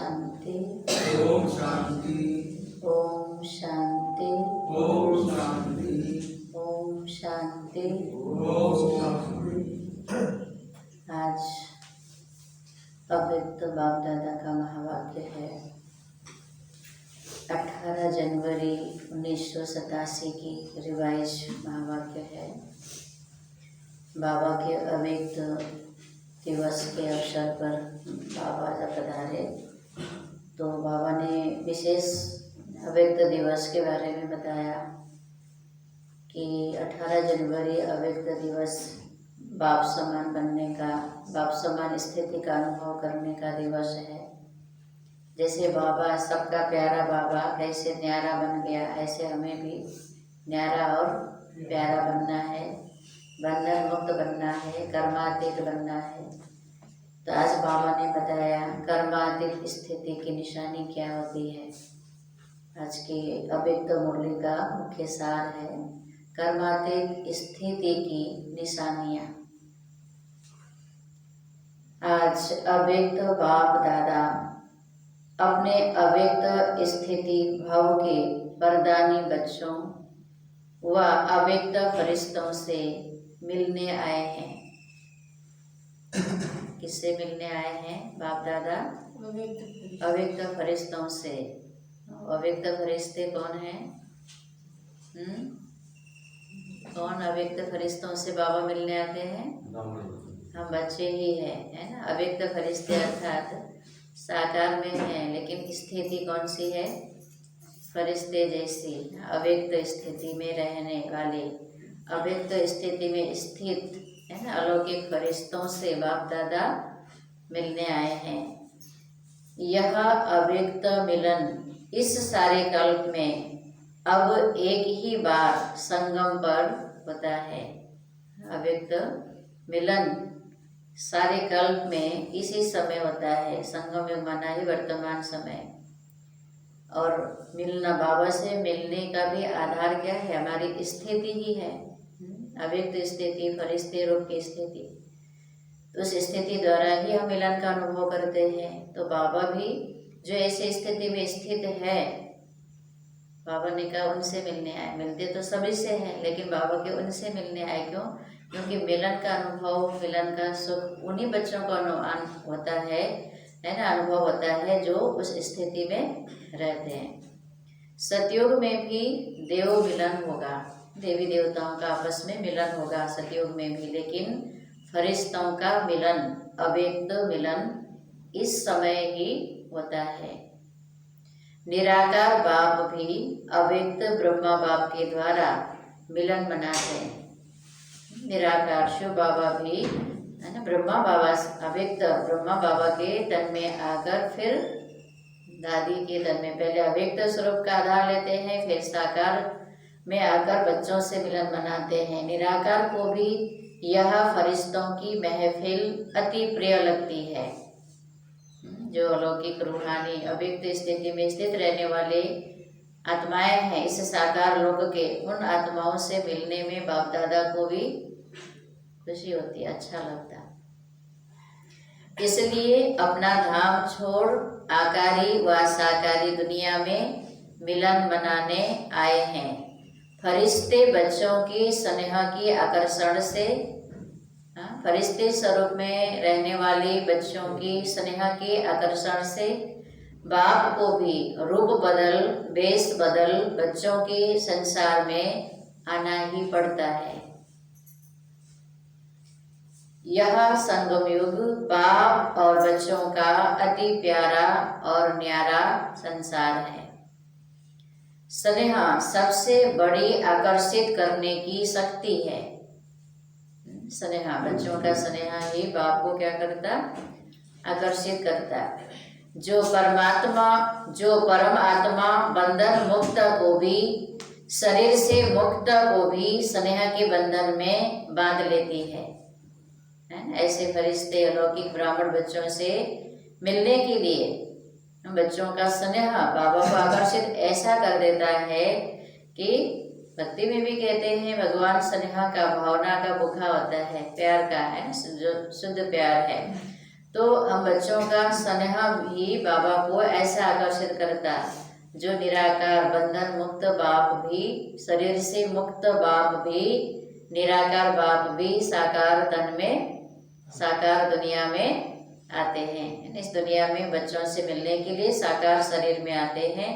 शांति। ओम शांति। ओम शांति। ओम शांति। ओम शांति। ओम शांति। आज अव्यक्त बाप दादा का महावाक्य है 18 जनवरी 1987 की रिवाइज महावाक्य है। बाबा के अव्यक्त दिवस के अवसर पर बाबा जब पधारे तो बाबा ने विशेष अव्यक्त दिवस के बारे में बताया कि 18 जनवरी अव्यक्त दिवस बाप समान बनने का, बाप समान स्थिति का अनुभव करने का दिवस है। जैसे बाबा सबका प्यारा बाबा कैसे न्यारा बन गया, ऐसे हमें भी न्यारा और प्यारा बनना है, बंधन मुक्त बनना है, कर्मातीत बनना है। तो आज बाबा ने बताया कर्मातीत स्थिति की निशानी क्या होती है। आज की अव्यक्त मुरली का मुख्य सार है कर्मातीत स्थिति की निशानियाँ। आज अव्यक्त बाप दादा अपने अव्यक्त स्थिति भाव के वरदानी बच्चों व अव्यक्त फरिश्तों से मिलने आए हैं। किससे मिलने आए हैं बाप दादा? अव्यक्त फरिश्तों से। अव्यक्त फरिश्ते कौन हैं? कौन अव्यक्त फरिश्तों से बाबा मिलने आते हैं? हम बच्चे ही हैं, है ना। अव्यक्त फरिश्ते अर्थात साकार में हैं, लेकिन स्थिति कौन सी है? फरिश्ते जैसी, अव्यक्त स्थिति में रहने वाले, अव्यक्त स्थिति में स्थित, है ना, अलौकिक फरिश्तों से बाप दादा मिलने आए हैं। यह अव्यक्त मिलन इस सारे कल्प में अब एक ही बार संगम पर होता है। अव्यक्त मिलन सारे कल्प में इसी समय होता है। संगम युग माना ही वर्तमान समय। और मिलना, बाबा से मिलने का भी आधार क्या है? हमारी स्थिति ही है, अव्यक्त स्थिति, फरिश्ते रूप की स्थिति। तो उस स्थिति द्वारा ही हम मिलन का अनुभव करते हैं। तो बाबा भी जो ऐसी स्थिति में स्थित है, बाबा ने कहा उनसे मिलने आए। मिलते तो सभी से हैं, लेकिन बाबा के उनसे मिलने आए। क्यों? क्योंकि मिलन का अनुभव, मिलन का सुख उन्हीं बच्चों को होता है ना, अनुभव होता है जो उस स्थिति में रहते हैं। सतयुग में भी देव मिलन होगा, देवी देवताओं का आपस में मिलन होगा सतयुग में भी, लेकिन फरिश्तों का मिलन, अव्यक्त मिलन इस समय ही होता है। निराकार बाप भी अव्यक्त ब्रह्मा बाप के द्वारा मिलन मनाते हैं। निराकार शिव बाबा भी, है ना, ब्रह्मा बाबा, अव्यक्त ब्रह्मा बाबा के तन में आकर फिर दादी के तन में पहले अव्यक्त स्वरूप का आधार लेते हैं, फिर साकार में आकर बच्चों से मिलन मनाते हैं। निराकार को भी यह फरिश्तों की महफिल अति प्रिय लगती है। जो अलौकिक रूहानी अव्यक्त स्थिति में स्थित रहने वाले आत्माएं हैं इस साकार लोक के, उन आत्माओं से मिलने में बाप दादा को भी खुशी होती है, अच्छा लगता। इसलिए अपना धाम छोड़ आकारी व साकारी दुनिया में मिलन मनाने आए हैं। फरिश्ते बच्चों की स्नेह की आकर्षण से, फरिश्ते स्वरूप में रहने वाले बच्चों की स्नेह के आकर्षण से बाप को भी रूप बदल, वेश बदल बच्चों के संसार में आना ही पड़ता है। यह संगम युग बाप और बच्चों का अति प्यारा और न्यारा संसार है। स्नेह सबसे बड़ी आकर्षित करने की शक्ति है। स्नेह, बच्चों का स्नेह ही बाप को क्या करता? आकर्षित करता। जो परमात्मा, जो परम आत्मा बंधन मुक्त को भी, शरीर से मुक्त को भी स्नेह के बंधन में बांध लेती है। ऐसे फरिश्ते अलौकिक ब्राह्मण बच्चों से मिलने के लिए बच्चों का स्नेह बाबा को आकर्षित ऐसा कर देता है कि भक्ति में भी कहते हैं भगवान स्नेह का, भावना का भूखा होता है, प्यार का है, जो शुद्ध प्यार है। तो हम बच्चों का स्नेह भी बाबा को ऐसा आकर्षित करता, जो निराकार बंधन मुक्त बाप भी, शरीर से मुक्त बाप भी, निराकार बाप भी साकार तन में, साकार दुनिया में आते हैं। इस दुनिया में बच्चों से मिलने के लिए साकार शरीर में आते हैं।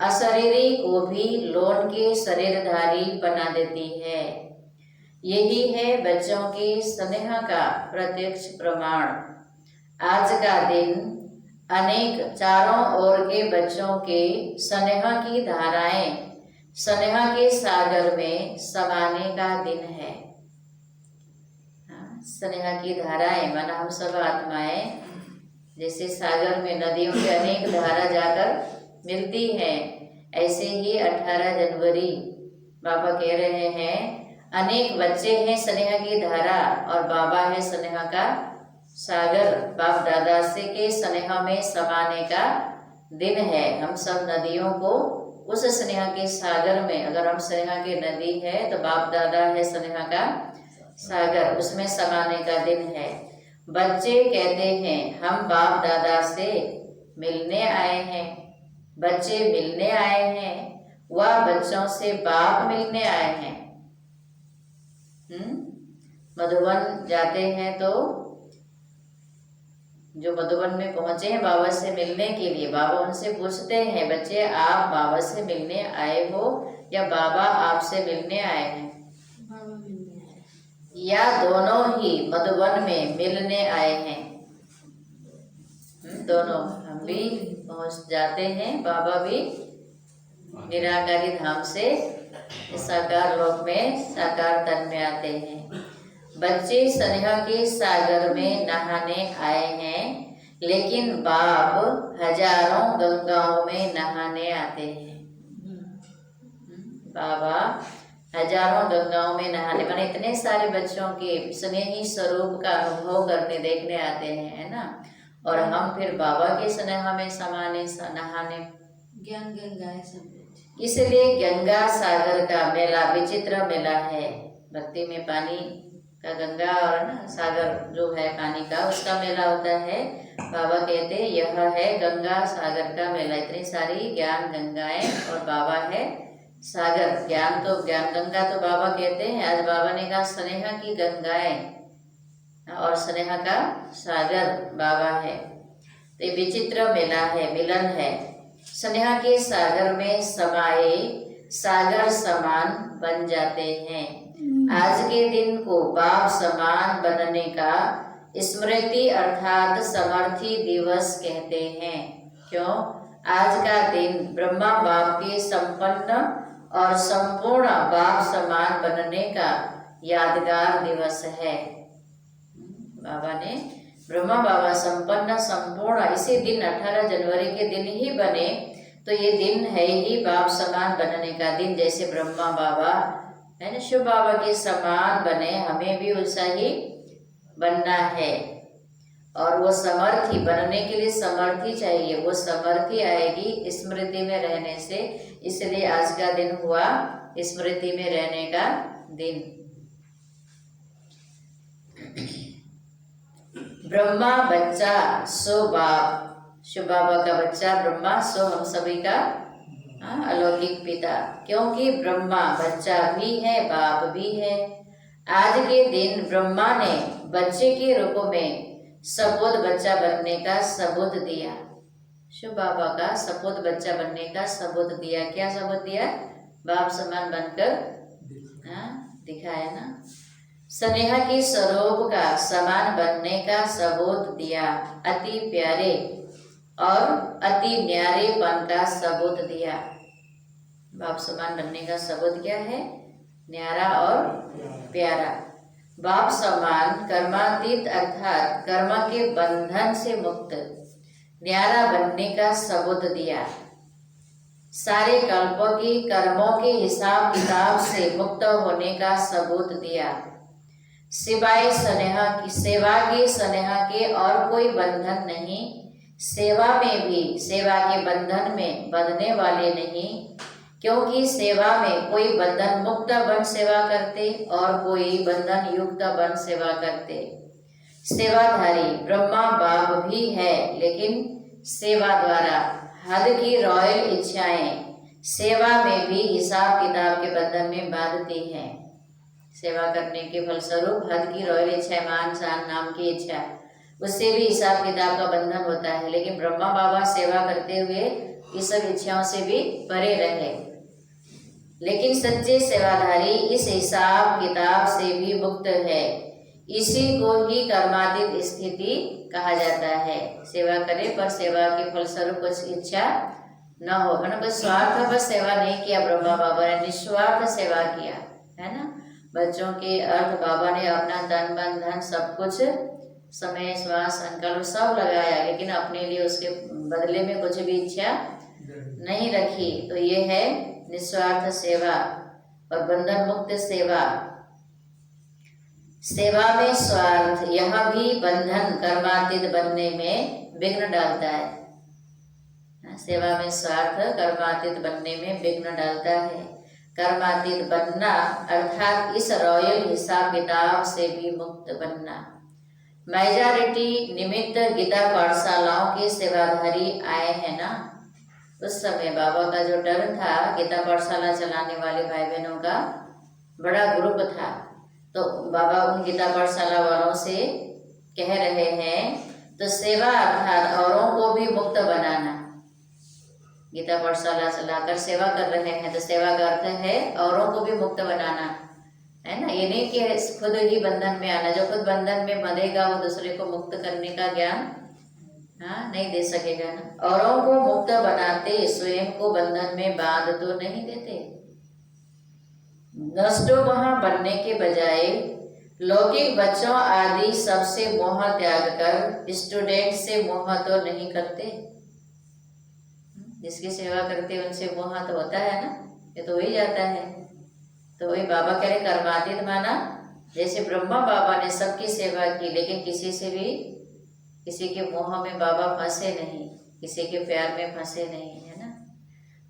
अशरीरी को भी लौट के शरीरधारी बना देती है। यही है बच्चों के स्नेह का प्रत्यक्ष प्रमाण। आज का दिन अनेक चारों ओर के बच्चों के स्नेह की धाराएं, स्नेह के सागर में समाने का दिन है। स्नेह की धाराएं माना हम सब आत्माएं, जैसे सागर में नदियों की अनेक धारा जाकर मिलती हैं, ऐसे ही 18 जनवरी बाबा कह रहे हैं अनेक बच्चे हैं स्नेह की धारा, और बाबा है स्नेह का सागर। बाप दादा से के स्नेह में समाने का दिन है। हम सब नदियों को उस स्नेह के सागर में, अगर हम स्नेह की नदी है तो बाप दादा है स्नेह का सागर, उसमें समाने का दिन है। बच्चे कहते हैं हम बाप दादा से मिलने आए हैं। बच्चे मिलने आए हैं, वह बच्चों से बाप मिलने आए हैं। मधुबन जाते हैं तो जो मधुबन में पहुंचे हैं बाबा से मिलने के लिए, बाबा उनसे पूछते हैं बच्चे आप बाबा से मिलने आए हो या बाबा आपसे मिलने आए हैं, या दोनों ही मधुबन में मिलने आए हैं। दोनों, हम भी पहुंच जाते हैं, बाबा भी निराकारी धाम से साकार लोक में साकार तन में आते हैं। बच्चे स्नेह के सागर में नहाने आए हैं, लेकिन बाप हजारों गंगाओं में नहाने आते हैं। बाबा हजारों गंगाओं में नहाने, माने इतने सारे बच्चों के स्नेही स्वरूप का अनुभव करने देखने आते हैं, है ना। और हम फिर बाबा के स्नेह में समाने नहाने, ज्ञान गंगा है सब। इसलिए गंगा सागर का मेला विचित्र मेला है। भक्ति में पानी का गंगा और ना सागर जो है पानी का, उसका मेला होता है। बाबा कहते हैं यह है गंगा सागर का मेला। इतनी सारी ज्ञान गंगाएं और बाबा है सागर। ज्ञान तो ज्ञान गंगा तो बाबा कहते हैं, आज बाबा ने कहा स्नेह की गंगाएं और स्नेह का सागर बाबा है। तो ये विचित्र मेला है, मिलन है। स्नेह के सागर में समाये सागर समान बन जाते हैं। आज के दिन को बाप समान बनने का स्मृति अर्थात समर्थी दिवस कहते हैं। क्यों? आज का दिन ब्रह्मा बाप के संपन्न और संपूर्ण बाप समान बनने का यादगार दिवस है। बाबा ने ब्रह्मा बाबा संपन्न संपूर्ण, इसी दिन 18 जनवरी के दिन ही बने, तो ये दिन है ही बाप समान बनने का दिन। जैसे ब्रह्मा बाबा है ना शिव बाबा के समान बने, हमें भी वैसा ही बनना है। और वो समर्थी बनने के लिए समर्थी चाहिए, वो समर्थी आएगी स्मृति में रहने से। इसलिए आज का दिन हुआ स्मृति में रहने का दिन। ब्रह्मा बच्चा सो बाप, शिव बाबा का बच्चा ब्रह्मा, सो हम सभी का अलौकिक पिता। क्योंकि ब्रह्मा बच्चा भी है बाप भी है। आज के दिन ब्रह्मा ने बच्चे के रूप में सपूत बच्चा बनने का सबूत दिया। शिव बाबा का सपूत बच्चा बनने का सबूत दिया। क्या सबूत दिया? बाप समान बनकर दिखाया ना। स्नेह के स्वरूप का समान बनने का सबूत दिया। अति प्यारे और अति न्यारेपन का सबूत दिया। बाप समान बनने का सबूत क्या है? न्यारा और प्यारा। बाप समान कर्मातीत अर्थात कर्म के बंधन से मुक्त न्यारा बनने का सबूत दिया। सारे कल्पों की कर्मों के हिसाब किताब से मुक्त होने का सबूत दिया। सिवाय स्नेह की, सेवा के स्नेह के और कोई बंधन नहीं। सेवा में भी सेवा के बंधन में बंधने वाले नहीं, क्योंकि सेवा में कोई बंधन मुक्त बन सेवा करते और कोई बंधन युक्त बन सेवा करते। सेवाधारी ब्रह्मा बाप भी है, लेकिन सेवा द्वारा हद की रॉयल इच्छाएं सेवा में भी हिसाब किताब के बंधन में बांधती हैं। सेवा करने के फलस्वरूप हद की रॉयल इच्छा, मान शान नाम की इच्छा, उससे भी हिसाब किताब का बंधन होता है। लेकिन ब्रह्मा बाबा सेवा करते हुए इस सब इच्छाओं से भी परे रहे। लेकिन सच्चे सेवाधारी इस हिसाब किताब से भी मुक्त है। इसी को ही कर्मातीत स्थिति कहा जाता है। सेवा करे पर सेवा के फलस्वरूप कुछ इच्छा न हो, मतलब बस स्वार्थ बस सेवा नहीं किया। ब्रह्मा बाबा ने निस्वार्थ सेवा किया, है ना। बच्चों के अर्थ बाबा ने अपना तन मन धन सब कुछ, समय श्वास संकल्प सब लगाया, लेकिन अपने लिए उसके बदले में कुछ भी इच्छा नहीं रखी। तो ये है निस्वार्थ सेवा और बंधन मुक्त सेवा। सेवा में स्वार्थ यह भी बंधन कर्मातीत बनने में विघ्न डालता है। सेवा में स्वार्थ कर्मातीत बनने में विघ्न डालता है। कर्मातीत बनना अर्थात इस रॉयल हिसाब किताब से भी मुक्त बनना। मेजॉरिटी निमित्त गीता पाठशालाओं के सेवाधारी आए हैं ना। उस समय बाबा का जो टर्न था, गीता पाठशाला चलाने वाले भाई बहनों का बड़ा ग्रुप था। तो बाबा उन गीता पाठशाला वालों से कह रहे हैं, तो सेवा अर्थात औरों को भी मुक्त बनाना। गीता पाठशाला चलाकर सेवा कर रहे हैं, तो सेवा का अर्थ है औरों को भी मुक्त बनाना, है ना। ये नहीं कि खुद ही बंधन में आना। जो खुद बंधन में बंधेगा वो दूसरे को मुक्त करने का ज्ञान नहीं दे सकेगा ना। औरों को मुक्त बनाते स्वयं को बंधन में बांध तो नहीं देते। नष्टो वहां बनने के बजाय लौकिक बच्चों आदि सबसे मोह त्याग कर स्टूडेंट से मोह तो नहीं करते। जिसकी सेवा करते उनसे मोह तो होता है ना, ये तो वही जाता है। तो वही बाबा कह रहे कर्मातीत माना, जैसे ब्रह्मा बाबा ने सबकी सेवा की, लेकिन किसी से भी किसी के मोह में बाबा फंसे नहीं, किसी के प्यार में फंसे नहीं, है ना।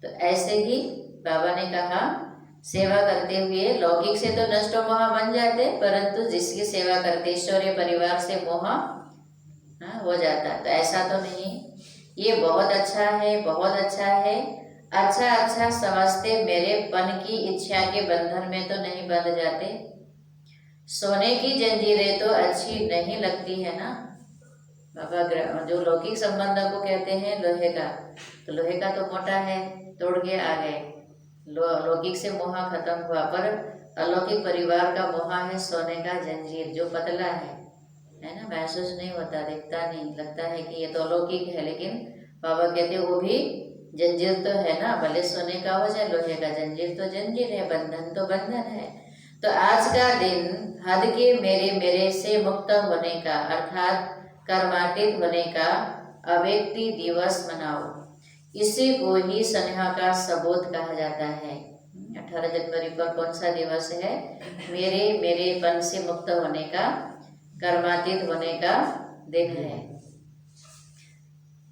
तो ऐसे ही बाबा ने कहा सेवा करते हुए लौकिक से तो नष्ट मोह बन जाते, परंतु जिसकी सेवा करते ईश्वरीय परिवार से मोह हो जाता। तो ऐसा तो नहीं, ये बहुत अच्छा है, बहुत अच्छा है, अच्छा अच्छा समझते मेरे पन की इच्छा के बंधन में तो नहीं बंध जाते। सोने की जंजीरें तो अच्छी नहीं लगती है ना। बाबा जो लौकिक संबंधों को कहते हैं लोहे का, तो लोहे का तो मोटा है, तोड़ के आ गए, लौकिक से मोह खत्म हुआ। पर अलौकिक परिवार का मोह है सोने का जंजीर, जो पतला है ना, महसूस नहीं होता, दिखता नहीं, लगता है कि ये तो अलौकिक है। लेकिन बाबा कहते वो भी जंजीर तो है ना, भले सोने का हो चाहे लोहे का, जंजीर तो जंजीर है, बंधन तो बंधन है। तो आज का दिन हद के मेरे से मुक्त होने का अर्थात कर्मातीत होने का अव्यक्ति दिवस मनाओ। इसी को ही स्नेह का सबोध कहा जाता है। 18 जनवरी पर कौन सा दिवस है? मेरेपन से मुक्त होने का, कर्मातीत होने का दिन है।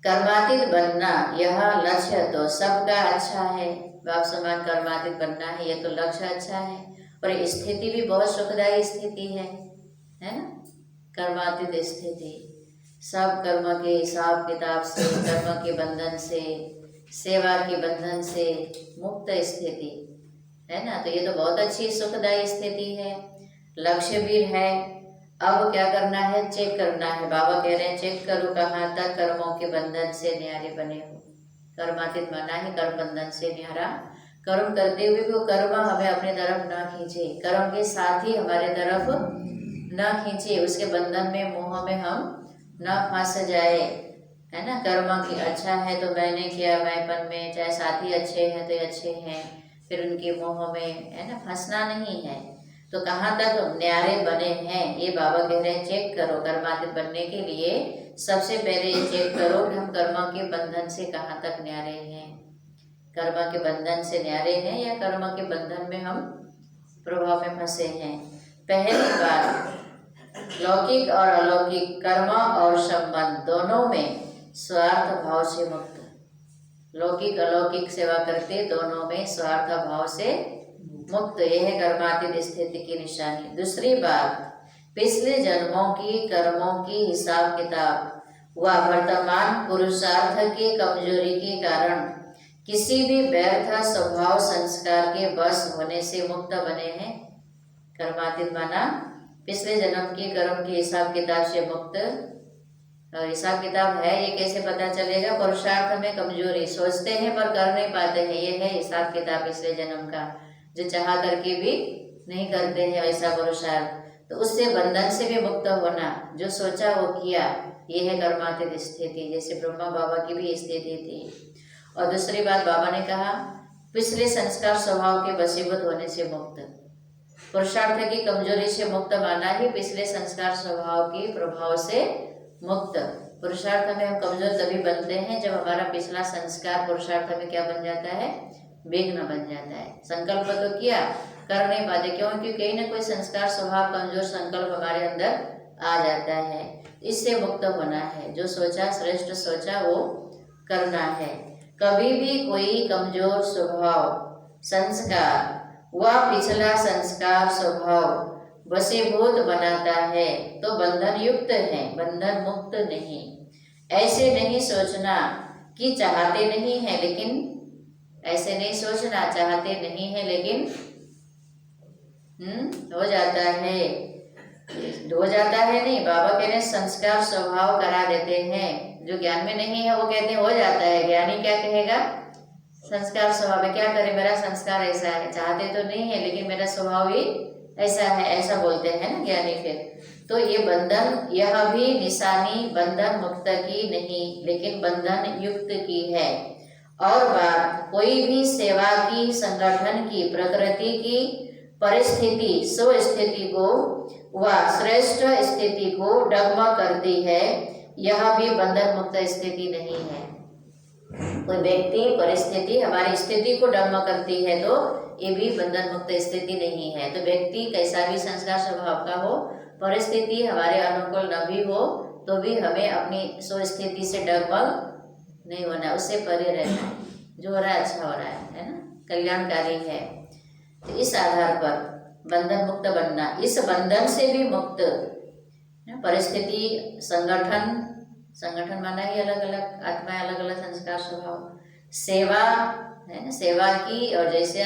कर्मातीत बनना यह लक्ष्य तो सबका अच्छा है। बाप समान कर्मातीत बनना है, ये तो लक्ष्य अच्छा है। और स्थिति भी बहुत सुखदायी स्थिति है ना। कर्मातीत स्थिति सब कर्म के हिसाब किताब से, कर्म के बंधन से, सेवा के बंधन से मुक्त स्थिति है ना। तो ये तो बहुत अच्छी सुखदायी स्थिति है, लक्ष्य भी है। अब क्या करना है? चेक करना है। बाबा कह रहे हैं चेक करो कहाँ तक कर्मों के बंधन से न्यारे बने हो। कर्मातीत माना है कर्म बंधन से न्यारा। कर्म करते हुए भी वो कर्म हमें अपने तरफ ना खींचे, कर्म के साथ ही हमारे तरफ ना खींचे, उसके बंधन में मोह में हम ना फंस जाए, है ना। कर्म की अच्छा है तो मैंने किया, मैंपन में, चाहे साथी अच्छे हैं तो अच्छे हैं, फिर उनके मोह में, है ना, फंसना नहीं है। तो कहाँ तक न्यारे बने हैं ये बाबा कह रहे हैं चेक करो। कर्मातीत बनने के लिए सबसे पहले ये चेक करो कि हम कर्म के बंधन से कहाँ तक न्यारे हैं। कर्म के बंधन से न्यारे हैं या कर्म के बंधन में हम प्रभाव में फंसे हैं। पहली बात, लौकिक और अलौकिक कर्म और संबंध दोनों में स्वार्थ भाव से मुक्त। लौकिक अलौकिक सेवा करते दोनों में स्वार्थ भाव से मुक्त, यह है कर्मातीत स्थिति की निशानी। दूसरी बात, पिछले जन्मों की कर्मों की हिसाब किताब व वर्तमान पुरुषार्थ की कमजोरी के कारण किसी भी व्यर्थ स्वभाव संस्कार के वश होने से मुक्त बने हैं। कर्मातीत माना पिछले जन्म के कर्म के हिसाब किताब से मुक्त। और हिसाब किताब है ये कैसे पता चलेगा? पुरुषार्थ में कमजोरी, सोचते हैं पर कर नहीं पाते हैं, ये है हिसाब किताब पिछले जन्म का, जो चाह करके भी नहीं करते हैं वैसा पुरुषार्थ। तो उससे बंधन से भी मुक्त होना, जो सोचा वो किया, ये है कर्मातीत स्थिति। जैसे ब्रह्मा बाबा की भी स्थिति थी। और दूसरी बात बाबा ने कहा, पिछले संस्कार स्वभाव के वशीभूत होने से मुक्त। पुरुषार्थ की कमजोरी से मुक्त माना ही पिछले संस्कार स्वभाव के प्रभाव से मुक्त। पुरुषार्थ में हम कमजोर तभी बनते हैं जब हमारा पिछला संस्कार पुरुषार्थ में क्या बन जाता है? विघ्न बन जाता है। संकल्प तो किया, कर नहीं पाते, क्यों? क्योंकि कहीं ना कोई संस्कार स्वभाव कमजोर संकल्प हमारे अंदर आ जाता है। इससे मुक्त होना है। जो सोचा, श्रेष्ठ सोचा वो करना है। कभी भी कोई कमजोर स्वभाव संस्कार व पिछला संस्कार स्वभाव वशीभूत बनाता है तो बंधन युक्त है, बंधन मुक्त नहीं। ऐसे नहीं सोचना कि चाहते नहीं है लेकिन, ऐसे नहीं सोचना चाहते नहीं है लेकिन हो जाता है, हो जाता है नहीं। बाबा कह रहे हैं संस्कार स्वभाव करा देते हैं। जो ज्ञान में नहीं है वो कहते हैं हो जाता है। ज्ञानी क्या कहेगा? संस्कार स्वभाव है, क्या करे, मेरा संस्कार ऐसा है, चाहते तो नहीं है लेकिन मेरा स्वभाव ही ऐसा है, ऐसा बोलते हैं ना ज्ञानी। फिर तो ये बंधन, यह भी निशानी बंधन मुक्त की नहीं लेकिन बंधन युक्त की है। और बात, कोई भी सेवा की, संगठन की, प्रकृति की परिस्थिति स्वस्थिति को व श्रेष्ठ स्थिति को डगमग करती है, यह भी बंधन मुक्त स्थिति नहीं है। कोई व्यक्ति, परिस्थिति हमारी स्थिति को डगमग करती है तो ये भी बंधन मुक्त स्थिति नहीं है। तो व्यक्ति कैसा भी संस्कार स्वभाव का हो, परिस्थिति हमारे अनुकूल न भी हो तो भी हमें अपनी स्वस्थिति से डगमग नहीं होना, उससे परे रहना है। जो हो रहा है अच्छा हो रहा है ना, कल्याणकारी है। तो इस आधार पर बंधन मुक्त बनना, इस बंधन से भी मुक्त। परिस्थिति, संगठन, संगठन माना ही अलग अलग आत्मा, अलग अलग संस्कार स्वभाव, सेवा है ना, सेवा की, और जैसे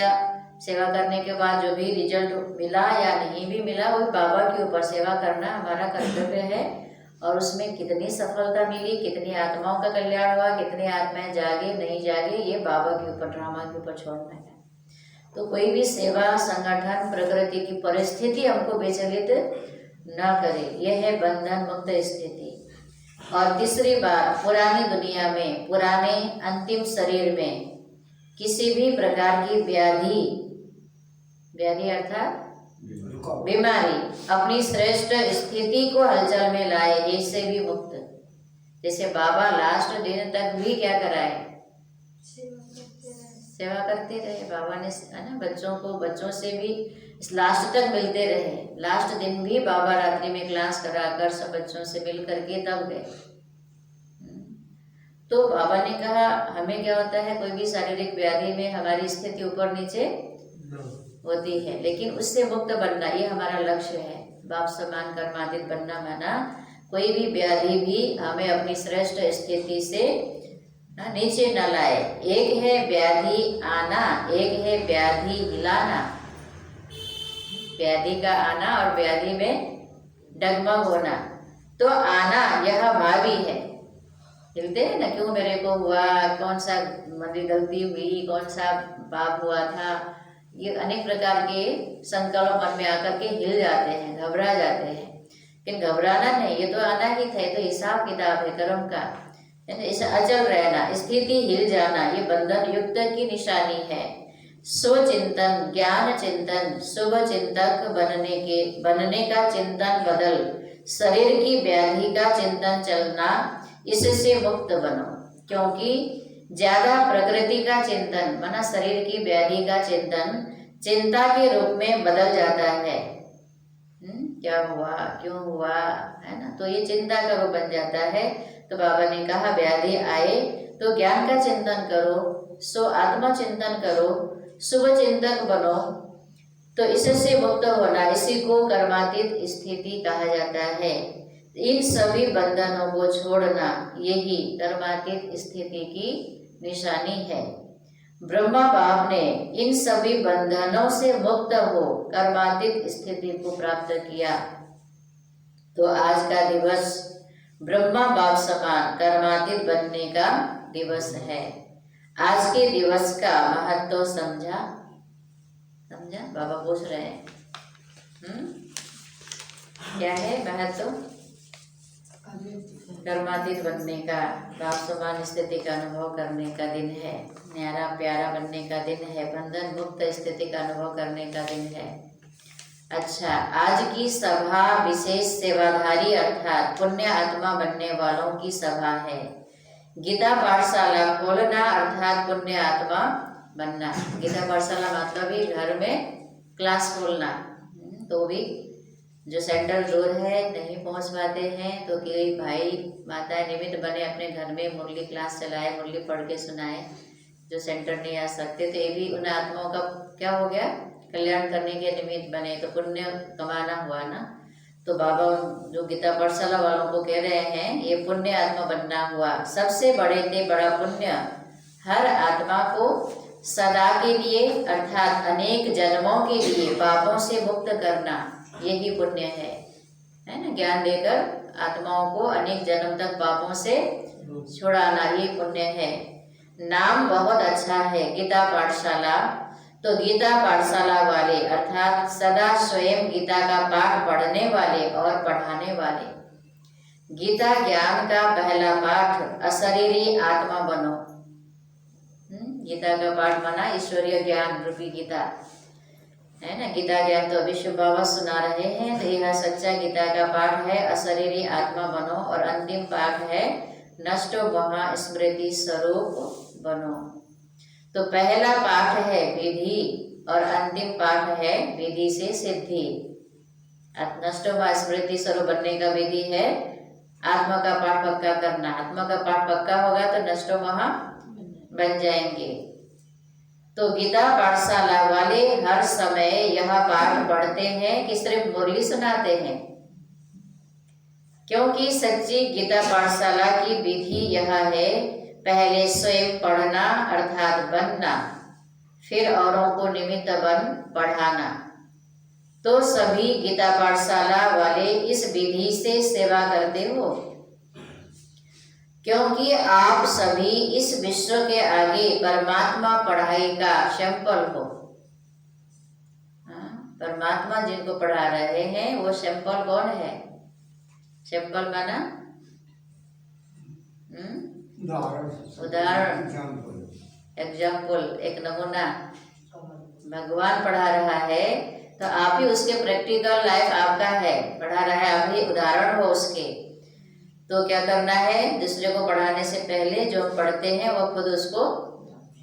सेवा करने के बाद जो भी रिजल्ट मिला या नहीं भी मिला वो बाबा के ऊपर, सेवा करना हमारा कर्तव्य है। और उसमें कितनी सफलता मिली, कितनी आत्माओं का कल्याण हुआ, कितनी आत्माएं जागे नहीं जागे, ये बाबा के ऊपर, ड्रामा के ऊपर छोड़ना है। तो कोई भी सेवा, संगठन, प्रकृति की परिस्थिति हमको विचलित न करे, यह है बंधन मुक्त स्थिति। और तीसरी बात, पुरानी दुनिया में, पुराने अंतिम शरीर में किसी भी प्रकार की व्याधि, व्याधि अर्थात बीमारी अपनी श्रेष्ठ स्थिति को हलचल में लाए, इससे भी मुक्त। जैसे बाबा लास्ट दिन तक भी क्या कराए? सेवा करते रहे बाबा ने, है ना, बच्चों को, बच्चों से भी लास्ट तक मिलते रहे। लास्ट दिन भी बाबा रात्रि में क्लास कराकर सब बच्चों से मिल करके तब गए। तो बाबा ने कहा हमें क्या होता है, कोई भी शारीरिक व्याधि में हमारी स्थिति ऊपर नीचे होती है, लेकिन उससे मुक्त बनना ये हमारा लक्ष्य है। बाप समान कर्मातीत बनना माना कोई भी व्याधि भी हमें अपनी श्रेष्ठ स्थिति से नीचे न लाए। एक है व्याधि आना, एक है व्याधि हिलाना। व्याधि का आना और व्याधि में डगमग होना। तो आना यह भावी है, हिलते हैं ना, क्यों मेरे को हुआ, कौन सा मंदिर गलती हुई, कौन सा पाप हुआ था, ये अनेक प्रकार के संकल्प मन में आकर के हिल जाते हैं, घबरा जाते हैं। लेकिन घबराना नहीं, ये तो आना ही था, ये तो हिसाब किताब है कर्म का, है ना। इसे अचल रहना, स्थिति हिल जाना, ये बंधन युक्त की निशानी है। स्वचिंतन, ज्ञान चिंतन, शुभ चिंतक बनने का चिंतन बदल, शरीर की व्याधि का चिंतन चलना, इससे मुक्त बनो। क्योंकि ज्यादा प्रकृति का चिंतन माना शरीर की व्याधि का चिंतन चिंता के रूप में बदल जाता है। क्या हुआ, क्यों हुआ, है ना, तो ये चिंता का रूप बन जाता है। तो बाबा ने कहा व्याधि आए तो ज्ञान का चिंतन करो, सो आत्मा चिंतन करो, शुभ चिंतक बनो, तो इससे मुक्त होना, इसी को कर्मातीत स्थिति कहा जाता है। इन सभी बंधनों को छोड़ना, यही कर्मातीत स्थिति की निशानी है। ब्रह्मा बाप ने इन सभी बंधनों से मुक्त हो कर्मातीत स्थिति को प्राप्त किया। तो आज का दिवस ब्रह्मा बाप समान कर्मातीत बनने का दिवस है। आज के दिवस का महत्व समझा? बाबा पूछ रहे हैं क्या है महत्व? कर्मातीत बनने का, बाप समान स्थिति का अनुभव करने का दिन है, न्यारा प्यारा बनने का दिन है, बंधन मुक्त स्थिति का अनुभव करने का दिन है। अच्छा, आज की सभा विशेष सेवाधारी अर्थात पुण्य आत्मा बनने वालों की सभा है। गीता पाठशाला खोलना अर्थात पुण्य आत्मा बनना। गीता पाठशाला मतलब ही घर में क्लास खोलना। तो भी जो सेंट्रल डोर है नहीं पहुंच पाते हैं तो कोई भाई माताएं निमित्त बने, अपने घर में मुरली क्लास चलाए, मुरली पढ़ के सुनाए। जो सेंटर नहीं आ सकते तो ये भी उन आत्माओं का क्या हो गया, कल्याण करने के निमित्त बने, तो पुण्य कमाना हुआ ना। तो बाबा जो गीता पाठशाला वालों को कह रहे हैं ये पुण्य आत्मा बनना हुआ। सबसे बड़े से बड़ा पुण्य हर आत्मा को सदा के लिए अर्थात अनेक जन्मों के लिए पापों से मुक्त करना, यही पुण्य है ना। ज्ञान देकर आत्माओं को अनेक जन्म तक पापों से छुड़ाना, ये पुण्य है। नाम बहुत अच्छा है गीता पाठशाला। तो गीता पाठशाला वाले अर्थात सदा स्वयं गीता का पाठ पढ़ने वाले और पढ़ाने वाले। गीता ज्ञान का पहला पाठ अशरीरी आत्मा बनो। गीता का पाठ माना ईश्वरीय ज्ञान रूपी गीता है ना। गीता ज्ञान तो अभी शिव बाबा सुना रहे हैं। तो यह सच्चा गीता का पाठ है अशरीरी आत्मा बनो, और अंतिम पाठ है नष्टो महा स्मृति स्वरूप बनो। तो पहला पाठ है विधि और अंतिम पाठ है विधि से सिद्धि। नष्टो महा स्मृति स्वरूप बनने का विधि है आत्मा का पाठ पक्का करना। आत्मा का पाठ पक्का होगा तो नष्टो महा बन जाएंगे। तो गीता पाठशाला वाले हर समय यह पाठ पढ़ते हैं कि सिर्फ मुरली सुनाते हैं, क्योंकि सच्ची गीता पाठशाला की विधि यह है पहले स्वयं पढ़ना अर्थात बनना, फिर औरों को निमित्त बन पढ़ाना। तो सभी गीता पाठशाला वाले इस विधि से सेवा करते हो, क्योंकि आप सभी इस विश्व के आगे परमात्मा पढ़ाई का सैंपल हो। परमात्मा जिनको पढ़ा रहे हैं वो सैंपल कौन है? सैंपल माना उदाहरण, एग्जाम्पल, एक नमूना। भगवान पढ़ा रहा है तो आप ही उसके प्रैक्टिकल लाइफ आपका है, पढ़ा रहा है, आप ही उदाहरण हो उसके। तो क्या करना है, दूसरे को पढ़ाने से पहले जो पढ़ते हैं वो खुद उसको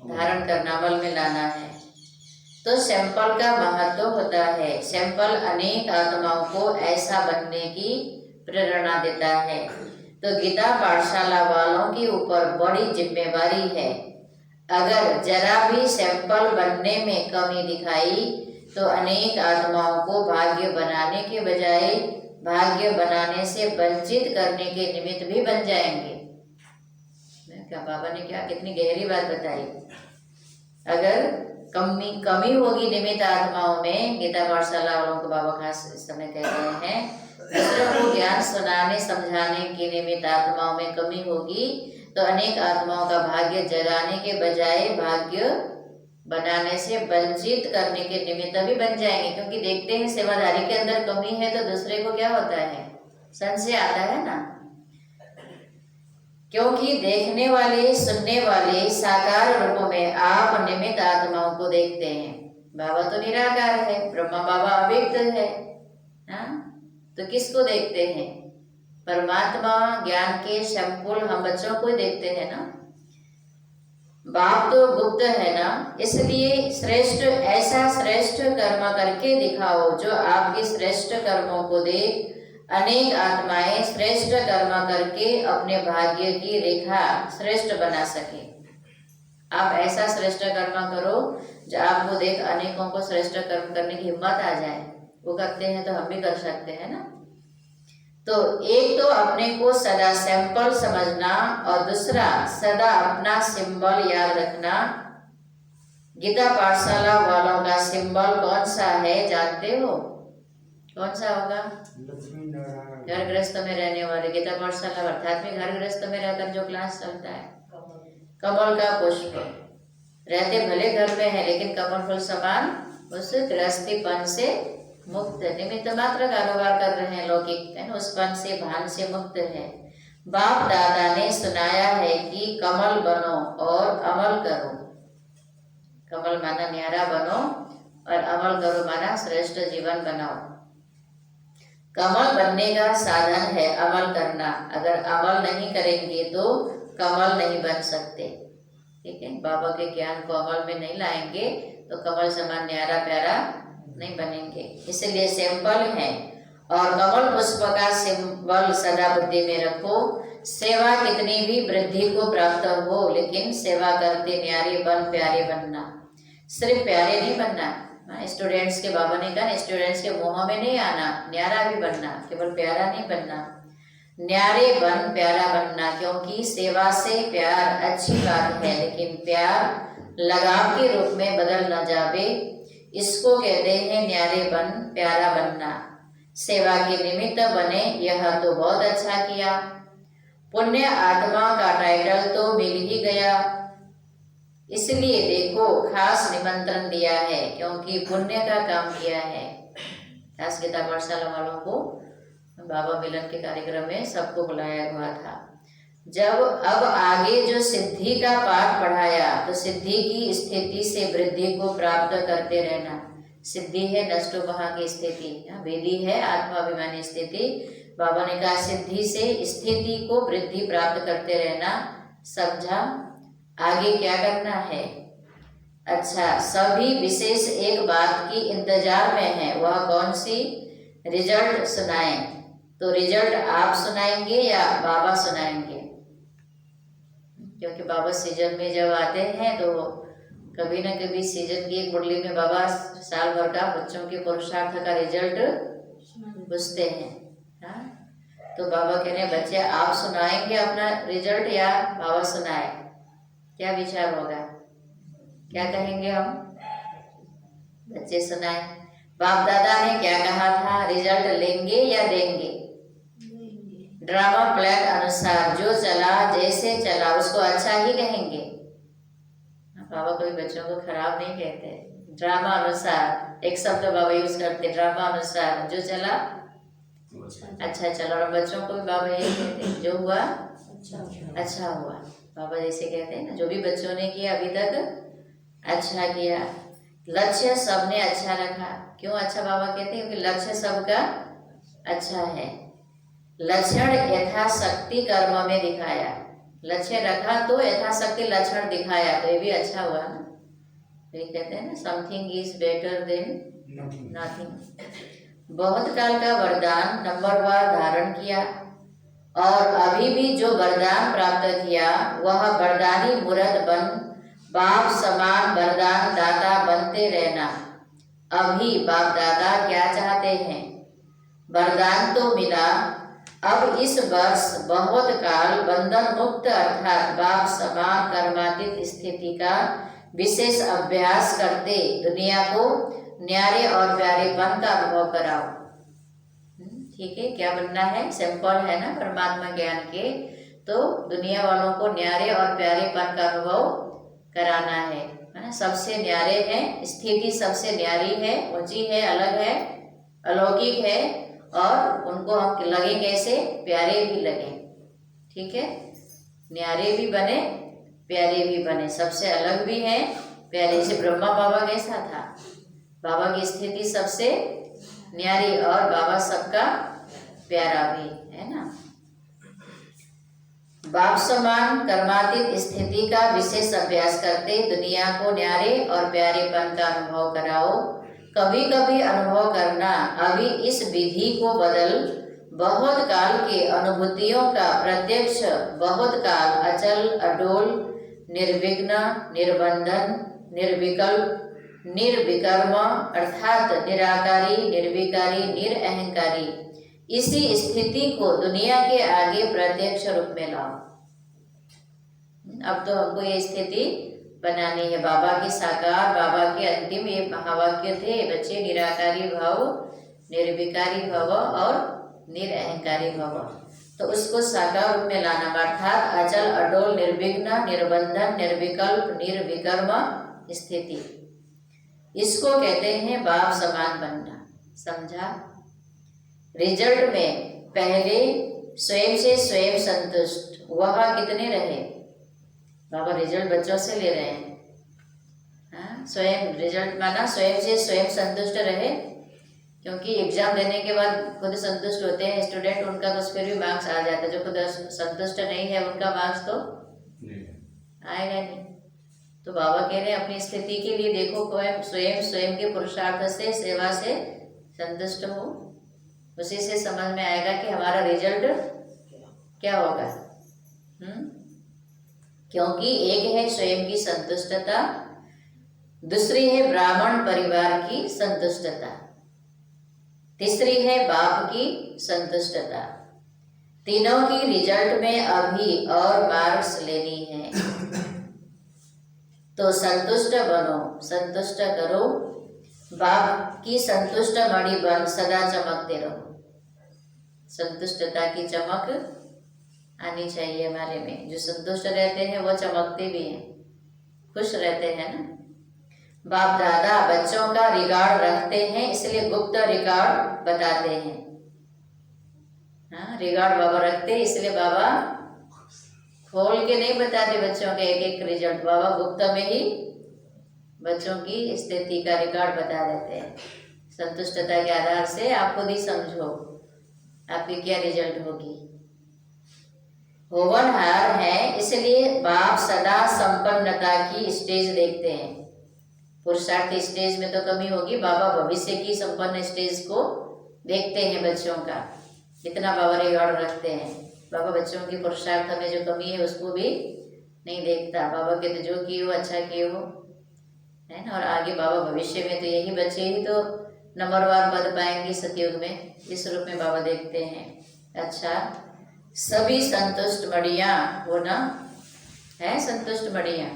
धारण करना, अमल में लाना है। तो सैंपल का महत्व होता है। सैंपल अनेक आत्माओं को ऐसा बनने की प्रेरणा देता है। तो गीता पाठशाला वालों के ऊपर बड़ी जिम्मेवारी है। अगर जरा भी सैंपल बनने में कमी दिखाई तो अनेक आत्माओं को भाग्य बनाने के बजाय भाग्य बनाने से वंचित करने के निमित्त भी बन जाएंगे। क्या बाबा ने क्या कितनी गहरी बात बताई। अगर कमी होगी निमित्त आत्माओं में, गीता पाठशाला वालों को बाबा खास इस समय कह रहे हैं, दूसरों को ज्ञान सुनाने समझाने के निमित्त आत्माओं में कमी होगी तो अनेक आत्माओं का भाग्य जगाने के बजाय भाग्य बनाने से वंचित करने के निमित्त भी बन जाएंगे। क्योंकि देखते हैं सेवाधारी के अंदर कमी है तो दूसरे को क्या होता है, संशय आता है ना। क्योंकि देखने वाले सुनने वाले साकार रूपों में आप निमित्त आत्माओं को देखते हैं। बाबा तो निराकार है, ब्रह्मा बाबा अव्यक्त है, तो किसको देखते हैं? परमात्मा ज्ञान के संपूर्ण हम बच्चों को देखते हैं ना। बाप तो गुप्त है ना, इसलिए श्रेष्ठ ऐसा श्रेष्ठ कर्म करके दिखाओ जो आपके श्रेष्ठ कर्मों को देख अनेक आत्माएं श्रेष्ठ कर्म करके अपने भाग्य की रेखा श्रेष्ठ बना सके। आप ऐसा श्रेष्ठ कर्म करो जो आपको देख अनेकों को श्रेष्ठ कर्म करने की हिम्मत आ जाए। वो करते हैं तो हम भी कर सकते हैं ना। तो एक तो अपने को सदा सैंपल समझना और दूसरा सदा अपना सिंबल याद रखना। गीता पाठशाला वालों का सिंबल कौन सा है जानते हो? कौन सा होगा? घर गृहस्थ में रहने वाले गीता पाठशाला अर्थात में घर गृहस्थ में रहकर जो क्लास चलता है, कमल का पुष्प। रहते भले घर में है लेकिन कमल फूल समान उस गृहस्थीपन से मुक्त, निमित्त मात्र कारोबार कर रहे हैं लौकिक है ना, उस पन से भान से मुक्त है। बाप दादा ने सुनाया है कि कमल बनो और अमल करो। कमल माना न्यारा बनो और अमल करो माना श्रेष्ठ जीवन बनाओ। कमल बनने का साधन है अमल करना। अगर अमल नहीं करेंगे तो कमल नहीं बन सकते। ठीक है, बाबा के ज्ञान को अमल में नहीं लाएंगे तो कमल समान न्यारा प्यारा नहीं बनेंगे। इसलिए सिंपल है और कमल पुष्प का सिंबल सदा बुद्धि में रखो। सेवा कितनी भी वृद्धि को प्राप्त हो लेकिन सेवा करते न्यारे बन प्यारे बनना। सिर्फ प्यारे नहीं बनना, स्टूडेंट्स के बाबा ने कहा स्टूडेंट्स के मुंह में नहीं आना, न्यारा भी बनना, केवल प्यारा नहीं बनना, न्यारे बन प्यारा बनना। क्योंकि सेवा से प्यार अच्छी बात है लेकिन प्यार लगाव के रूप में बदल न जावे, इसको कहते हैं न्यारे बन प्यारा बनना। सेवा के निमित्त बने यह तो बहुत अच्छा किया, पुण्य आत्मा का टाइटल तो मिल ही गया। इसलिए देखो खास निमंत्रण दिया है क्योंकि पुण्य का काम किया है। खास गीता पाठशाला वालों को बाबा मिलन के कार्यक्रम में सबको बुलाया हुआ था। जब अब आगे जो सिद्धि का पाठ पढ़ाया तो सिद्धि की स्थिति से वृद्धि को प्राप्त करते रहना। सिद्धि है नष्टोपहा की स्थिति, वेदी है आत्माभिमानी स्थिति। बाबा ने कहा सिद्धि से स्थिति को वृद्धि प्राप्त करते रहना। समझा? आगे क्या करना है? अच्छा, सभी विशेष एक बात की इंतजार में है, वह कौन सी? रिजल्ट सुनाएं। तो रिजल्ट आप सुनाएंगे या बाबा सुनाएंगे? क्योंकि बाबा सीजन में जब आते हैं तो कभी न कभी सीजन की एक मुरली में बाबा साल भर का बच्चों के पुरुषार्थ का रिजल्ट पूछते हैं। हाँ, तो बाबा कह रहे हैं बच्चे आप सुनाएंगे अपना रिजल्ट या बाबा सुनाए? क्या विचार होगा? क्या कहेंगे हम? बच्चे सुनाए। बाप दादा ने क्या कहा था? रिजल्ट लेंगे या देंगे? ड्रामा प्लान अनुसार जो चला जैसे चला उसको अच्छा ही कहेंगे। बाबा कोई बच्चों को खराब नहीं कहते। ड्रामा अनुसार एक शब्द बाबा यूज करते, ड्रामा अनुसार जो चला अच्छा चला। और बच्चों को भी बाबा यही कहते जो हुआ अच्छा हुआ। बाबा जैसे कहते हैं ना जो भी बच्चों ने किया अभी तक अच्छा किया। लक्ष्य सबने अच्छा रखा। क्यों अच्छा बाबा कहते हैं? क्योंकि लक्ष्य सबका अच्छा है। लक्षण यथाशक्ति कर्म में दिखाया। लक्ष्य रखा तो यथाशक्ति लक्षण दिखाया तो ये भी अच्छा हुआ ना। तो ये कहते हैं ना something is better than nothing. बहुत काल का वरदान नंबरवार धारण किया और अभी भी जो वरदान प्राप्त किया वह वरदानी मूर्त बन बाप समान वरदान दाता बनते रहना। अभी बाप दादा क्या चाहते हैं? वरदान तो मिला, अब इस वर्ष बहुत काल बंधन मुक्त अर्थात बाप समान कर्मातीत स्थिति का विशेष अभ्यास करते दुनिया को न्यारे और प्यारेपन का अनुभव कराओ। ठीक है, क्या बनना है? सिंपल है ना परमात्मा ज्ञान के, तो दुनिया वालों को न्यारे और प्यारेपन का अनुभव कराना है ना। सबसे न्यारे हैं, स्थिति सबसे न्यारी है, ऊंची है, अलग है, अलौकिक है और उनको हम लगे कैसे? प्यारे भी लगे। ठीक है, न्यारे भी बने प्यारे भी बने, सबसे अलग भी है प्यारे से। ब्रह्मा बाबा कैसा था? बाबा की स्थिति सबसे न्यारी और बाबा सबका प्यारा भी है ना। बाप समान कर्मातीत स्थिति का विशेष अभ्यास करते दुनिया को न्यारे और प्यारेपन का अनुभव कराओ। कभी कभी अनुभव करना। अभी इस विधि को बदल बहुत काल के अनुभूतियों का प्रत्यक्ष बहुत काल अचल अडोल निर्विघ्न, निर्बंधन, निर्विकल्प, निर्विकर्म अर्थात निराकारी, निर्विकारी, निरअहंकारी, इसी स्थिति को दुनिया के आगे प्रत्यक्ष रूप में लाओ। अब तो हमको ये स्थिति बनानी है। बाबा की साकार, बाबा के अंतिम ये महावाक्य थे बच्चे, निराकारी भव, निर्विकारी भव और निरअहंकारी भव। तो उसको साकार रूप में लाना अर्थात अचल, अडोल, निर्विघ्न, निर्बंधन, निर्विकल्प, निर्विकर्म स्थिति, इसको कहते हैं बाप समान बनना। समझा? रिजल्ट में पहले स्वयं से स्वयं संतुष्ट, वह कितने रहे? बाबा रिजल्ट बच्चों से ले रहे हैं। हाँ, स्वयं रिजल्ट माना स्वयं से स्वयं संतुष्ट रहे, क्योंकि एग्जाम देने के बाद खुद संतुष्ट होते हैं स्टूडेंट, उनका तो फिर भी मार्क्स आ जाता है। जो खुद संतुष्ट नहीं है उनका मार्क्स तो आएगा नहीं। तो बाबा कह रहे हैं अपनी स्थिति के लिए देखो, स्वयं के पुरुषार्थ से, सेवा से संतुष्ट हो, उसी से समझ में आएगा कि हमारा रिजल्ट क्या होगा। क्योंकि एक है स्वयं की संतुष्टता, दूसरी है ब्राह्मण परिवार की संतुष्टता, तीसरी है बाप की संतुष्टता। तीनों की रिजल्ट में अभी और मार्क्स लेनी है। तो संतुष्ट बनो, संतुष्ट करो, बाप की संतुष्ट मणि बन सदा चमकते रहो। संतुष्टता की चमक आनी चाहिए हमारे में। जो संतुष्ट रहते हैं वो चमकते भी हैं, खुश रहते हैं ना। बाप दादा बच्चों का रिकॉर्ड रखते हैं, इसलिए गुप्त रिकॉर्ड बताते हैं। हाँ, रिकॉर्ड बाबा रखते हैं, इसलिए बाबा खोल के नहीं बताते बच्चों के एक एक रिजल्ट। बाबा गुप्त में ही बच्चों की स्थिति का रिकॉर्ड बता देते हैं। संतुष्टता के आधार से आप खुद ही समझो आपकी क्या रिजल्ट होगी। होवनहार है, इसलिए बाप सदा संपन्नता की स्टेज देखते हैं। पुरुषार्थ स्टेज में तो कमी होगी, बाबा भविष्य की संपन्न स्टेज को देखते हैं बच्चों का। कितना बाबा रिकॉर्ड रखते हैं। बाबा बच्चों की पुरुषार्थ में जो कमी है उसको भी नहीं देखता। बाबा कहते जो किए हो अच्छा किए हो, है ना। और आगे बाबा भविष्य में तो यही बच्चे ही तो नंबरवार पद पाएंगे सतयुग में। इस रूप में बाबा देखते हैं। अच्छा, सभी संतुष्ट मड़िया हो ना, है संतुष्ट मड़िया।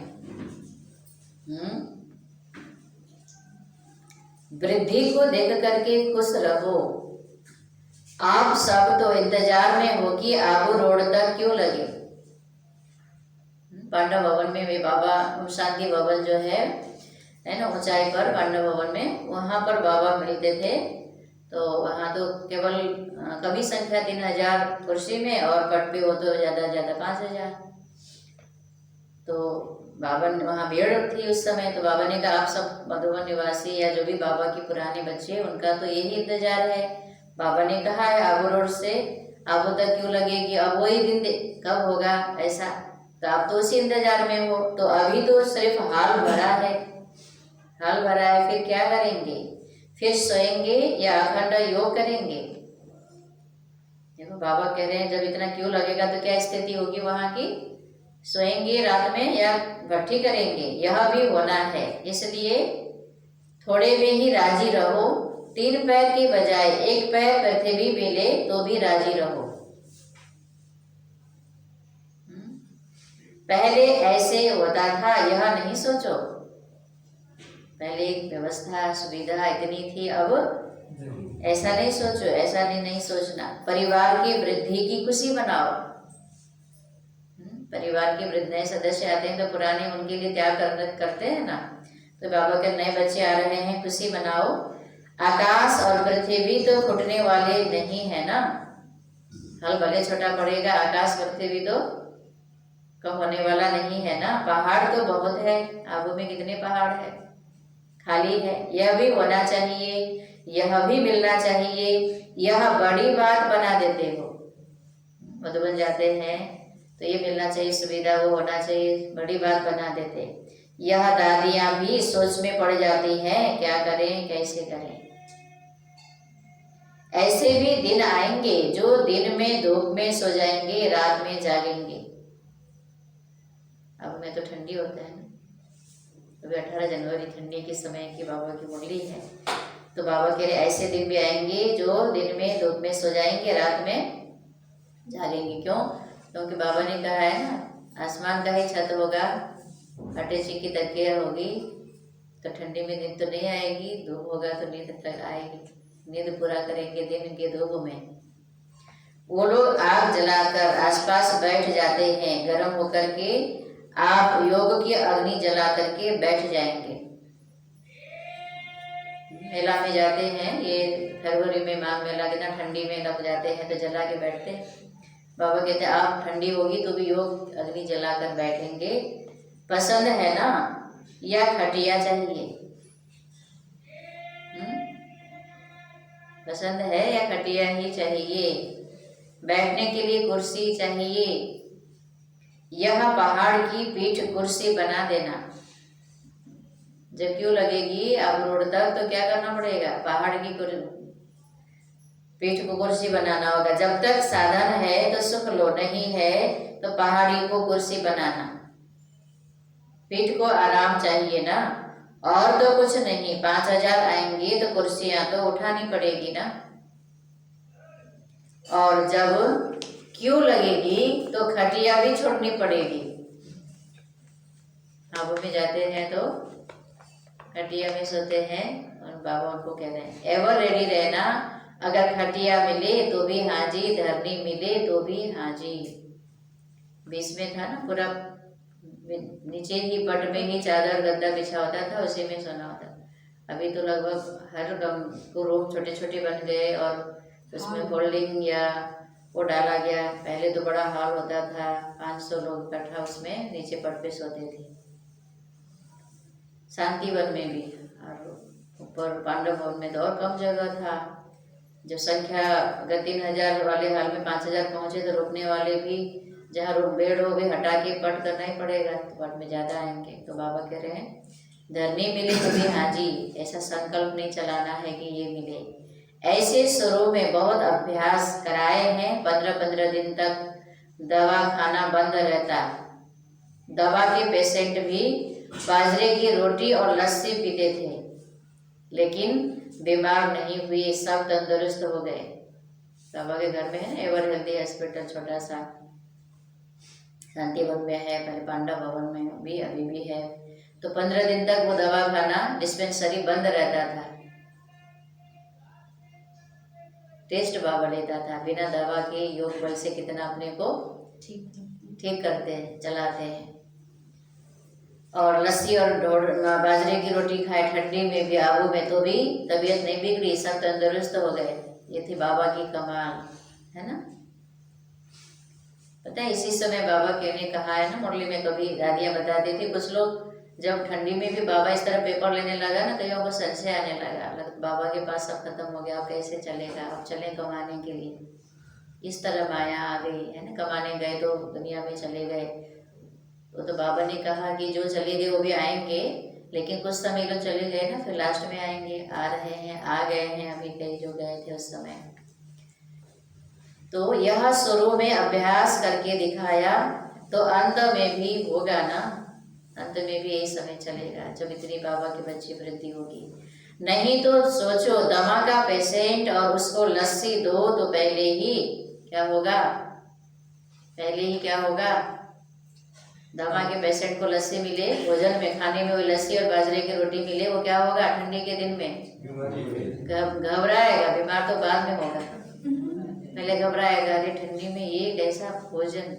वृद्धि को देख करके खुश रहो। आप सब तो इंतजार में हो कि आबू रोड तक क्यों लगे। पांडव भवन में वे बाबा, शांति भवन जो है ना ऊंचाई पर पांडव भवन में, वहां पर बाबा मिलते थे। तो वहां तो केवल कभी संख्या 3000 कुर्सी में, और पट पे हो तो ज्यादा ज्यादा 5000। तो बाबा ने वहाँ भीड़ थी उस समय। तो बाबा ने कहा आप सब मधुबन निवासी या जो भी बाबा के पुराने बच्चे, उनका तो यही इंतजार है। बाबा ने कहा है आबू रोड से आबू तक क्यों लगेगी, अब वही दिन कब होगा ऐसा, तो आप तो उसी इंतजार में हो। तो अभी तो सिर्फ हाल भरा है, हाल भरा है, फिर क्या करेंगे? फिर सोएंगे या अखंड योग करेंगे? देखो बाबा कह रहे हैं जब इतना क्यों लगेगा तो क्या स्थिति होगी वहां की। सोएंगे रात में या भट्टी करेंगे, यह भी होना है। इसलिए थोड़े में ही राजी रहो। 3 पैर के बजाय 1 पैर पृथ्वी मिले तो भी राजी रहो। पहले ऐसे होता था, यह नहीं सोचो। पहले एक व्यवस्था सुविधा इतनी थी, अब ऐसा नहीं सोचो, ऐसा नहीं सोचना। परिवार की वृद्धि की खुशी मनाओ। परिवार के वृद्ध नए सदस्य आते हैं तो पुराने उनके लिए त्याग करते हैं ना। तो बाबा के नए बच्चे आ रहे हैं, खुशी मनाओ। आकाश और पृथ्वी तो फूटने वाले नहीं है ना। हल भले छोटा पड़ेगा, आकाश पृथ्वी तो कम होने वाला नहीं है ना। पहाड़ तो बहुत है, आबू में कितने पहाड़ है, खाली है। यह भी होना चाहिए, यह भी मिलना चाहिए। यह बड़ी बात बना देते हो। मधुबन जाते हैं तो ये मिलना चाहिए, सुविधा वो होना चाहिए, बड़ी बात बना देते। यह दादियां भी सोच में पड़ जाती हैं, क्या करें कैसे करें। ऐसे भी दिन आएंगे जो दिन में धूप में सो जाएंगे, रात में जागेंगे। अब में तो ठंडी होता है ना। अभी 18 जनवरी ठंडी के समय की बाबा की मुरली है। तो बाबा कह रहे ऐसे दिन भी आएंगे जो दिन में धूप में सो जाएंगे, रात में जागेंगे। क्यों? क्योंकि बाबा ने कहा है ना, आसमान का ही छत होगा, अटैची की तकिया होगी, तो ठंडी में नींद तो नहीं आएगी, धूप होगा तो नींद तक आएगी। नींद पूरा करेंगे दिन के धूप में। वो लोग आग जलाकर आसपास बैठ जाते हैं, गर्म होकर के आप योग की अग्नि जला करके बैठ जाएंगे। मेला में जाते हैं, ये फरवरी में माघ मेला कितना ठंडी में लग जाते हैं तो जला के बैठते हैं। बाबा कहते हैं आप ठंडी होगी तो भी योग अग्नि जला कर बैठेंगे। पसंद है ना या खटिया चाहिए? पसंद है या खटिया ही चाहिए? बैठने के लिए कुर्सी चाहिए? यह पहाड़ की पीठ कुर्सी बना देना। जब क्यों लगेगी अब रोड तक तो क्या करना पड़ेगा? पहाड़ की पीठ को कुर्सी बनाना होगा। जब तक साधन है तो सुख लो, नहीं है तो पहाड़ी को कुर्सी बनाना। पीठ को आराम चाहिए ना, और तो कुछ नहीं। 5000 आएंगे तो कुर्सियां तो उठानी पड़ेगी ना। और जब क्यों लगेगी तो खटिया भी छोड़नी पड़ेगी। आबू में जाते हैं तो खटिया में सोते हैं और बाबा उनको कह रहे हैं एवर रेडी रहना। अगर खटिया मिले तो भी हाजी, धरनी मिले तो भी हाजी। बीच में था ना पूरा, नीचे ही पट में ही चादर गद्दा बिछा होता था, उसी में सोना होता। अभी तो लगभग हर को रूम छोटे छोटे बन गए और उसमें फोल्डिंग या वो डाला गया। पहले तो बड़ा हॉल होता था, 500 लोग इकट्ठा उसमें नीचे पट पे सोते थे। शांतिवन में भी, और ऊपर पांडव भवन में तो और कम जगह था। जो संख्या अगर 3000 वाले हाल में 5000 पहुंचे तो रुकने वाले भी जहाँ रूम बेड हो गए हटा के पट करना ही पड़ेगा, तो पट में ज़्यादा आएंगे। तो बाबा कह रहे हैं धरनी मिले तो भी हाजी, ऐसा संकल्प नहीं चलाना है कि ये मिले। ऐसे शुरू में बहुत अभ्यास कराए हैं। 15-15 दिन तक दवा खाना बंद रहता। दवा के पेशेंट भी बाजरे की रोटी और लस्सी पीते थे, लेकिन बीमार नहीं हुए, सब तंदुरुस्त हो गए। बाबा के घर में है एवर हेल्दी हॉस्पिटल, छोटा सा शांतिवन में है, पहले पांडव भवन में भी अभी भी है। तो 15 दिन तक वो दवा खाना डिस्पेंसरी बंद रहता था। टेस्ट बाबा लेता था, बिना दवा के योग बल से कितना अपने को ठीक करते हैं, चलाते हैं। और लस्सी और बाजरे की रोटी खाए ठंडी में भी, आबू में, तो भी तबीयत नहीं बिगड़ी, सब तंदुरुस्त हो गए। ये थी बाबा की कमाल, है ना। पता है इसी समय बाबा के ने कहा है ना, मुरली में कभी दादियाँ बताती थी, कुछ लोग जब ठंडी में भी बाबा इस तरह पेपर लेने लगा ना, कईयों को संशय आने लगा, बाबा के पास सब खत्म हो गया, अब कैसे चलेगा, अब चले कमाने के लिए। इस तरह माया आ गई है ना, कमाने गए तो दुनिया में चले गए। तो बाबा ने कहा कि जो चले गए वो भी आएंगे, लेकिन कुछ समय लोग चले गए ना, फिर लास्ट में आएंगे, आ रहे हैं, आ गए हैं अभी कई जो गए थे उस समय। तो यह शुरू में अभ्यास करके दिखाया तो अंत में भी होगा ना, अंत में भी यही समय चलेगा जब इतनी बाबा की बच्ची वृद्धि होगी। नहीं तो सोचो दमा का पेशेंट और उसको लस्सी दो तो पहले ही क्या होगा, पहले ही क्या होगा, दमा के पेशेंट को लस्सी मिले, भोजन में खाने में वो लस्सी और बाजरे की रोटी मिले, वो क्या होगा ठंडी के दिन में घबराएगा। बीमार तो बाद में होगा, पहले घबराएगा, अरे ठंडी में ये कैसा भोजन।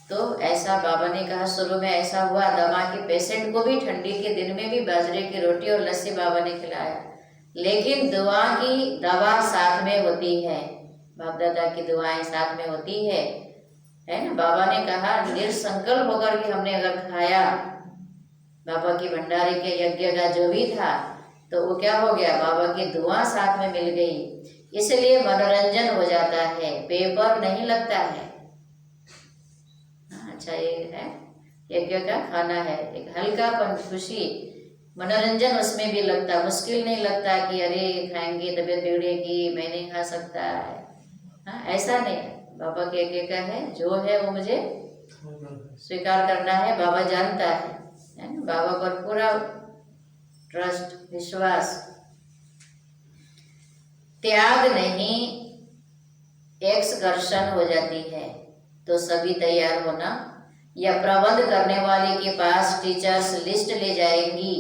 तो ऐसा बाबा ने कहा शुरू में ऐसा हुआ, दमा के पेशेंट को भी ठंडी के दिन में भी बाजरे की रोटी और लस्सी बाबा ने खिलाया। लेकिन दुआ की दवा साथ में होती है, बाप दादा की दुआएं साथ में होती है ना। बाबा ने कहा निरसंकल्प होकर के हमने अगर खाया बाबा की भंडारे के यज्ञ का जो भी था, तो वो क्या हो गया, बाबा की दुआ साथ में मिल गई, इसलिए मनोरंजन हो जाता है, पेपर नहीं लगता है। अच्छा ये है यज्ञ का खाना है, एक हल्कापन, खुशी, मनोरंजन उसमें भी लगता, मुश्किल नहीं लगता कि अरे खाएंगे तबीयत बिगड़ेगी, मैं नहीं खा सकता है। हाँ ऐसा नहीं, बाबा के यज्ञ का है, जो है वो मुझे स्वीकार करना है। बाबा जानता है ना, बाबा पर पूरा ट्रस्ट, विश्वास। त्याग नहीं, एक्सकर्षण हो जाती है तो सभी तैयार होना, या प्रबंध करने वाले के पास टीचर्स लिस्ट ले जाएंगी,